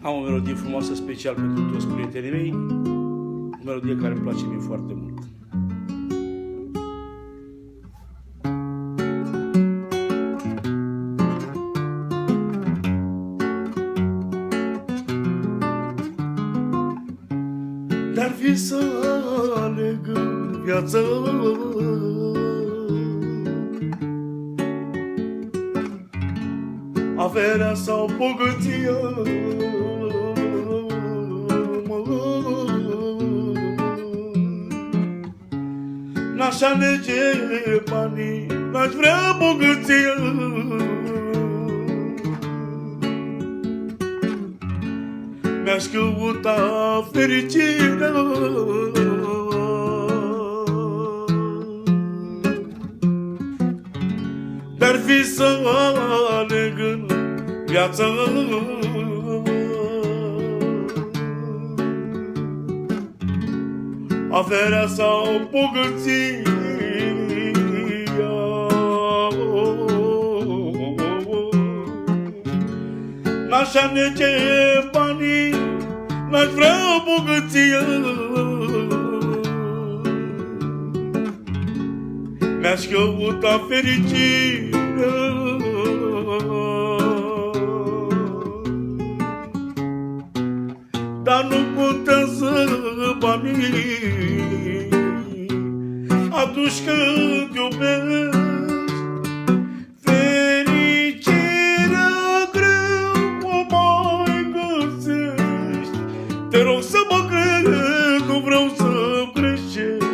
Am o melodie frumoasă special pentru toți prietenii mei, o melodie care îmi place mie foarte mult. Dar fi să aleg în viață averea sau bogăția, n-aș alege banii, n-aș vrea bogăția. Mi-aș căuta fericirea, dar fi să aleg în viață averea sau bogăția, n-aș alege banii, n-aș vrea bogăția. Mi-aș căuta fericirea, dar nu contează banii atunci când iubești. Fericirea greu o mai găsești. Te rog să mă crezi, nu vreau să-mi greșești,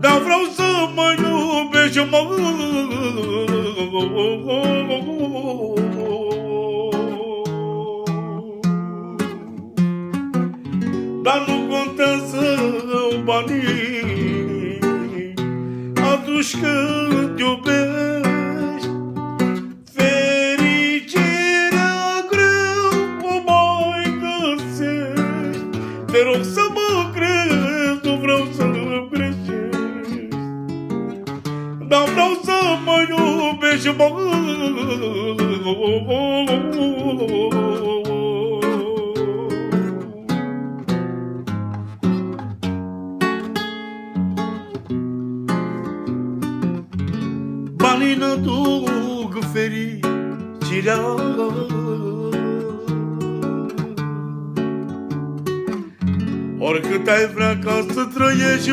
dar vreau să mă iubești, dar nu contează banii atunci când iubești. Fericirea greu o mai găsești. Te rog să mă crezi, nu vreau să-mi greșești, dar vreau să mă iubești, banii n-aduc fericirea, oricât ai vrea ca să trăiești,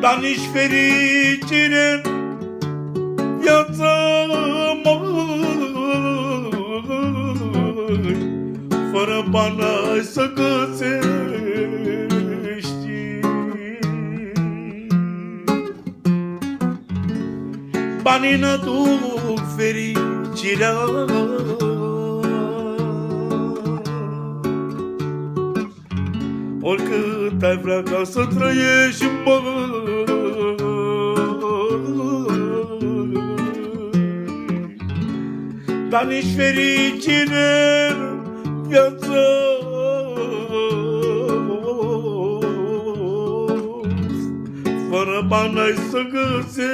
dar nici fericire viața, fără bani n-ai să găsești. Banii n-aduc fericirea, oricât ai vrea ca să trăiești, dar nici fericire viața, fără bani n-ai să găsești.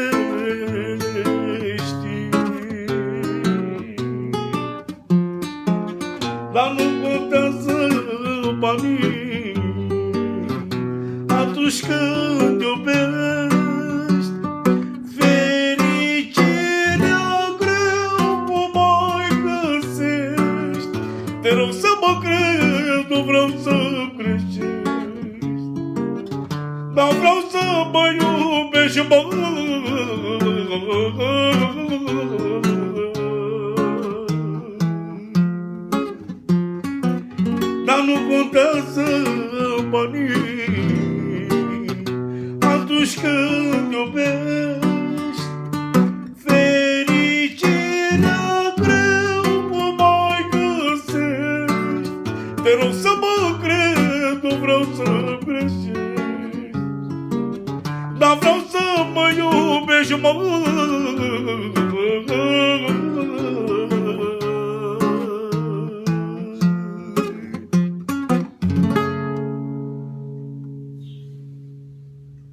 Dar nu contează banii atunci când iubești. Fericirea greu o mai găsești. Te rog să mă crezi, nu vreau să-mi greșești, dar vreau să mă iubești, dar nu contează banii atunci când iubești. Fericirea greu o mai găsești. Te rog să mă crezi, nu vreau să greșești, dar vreau să mă iubești,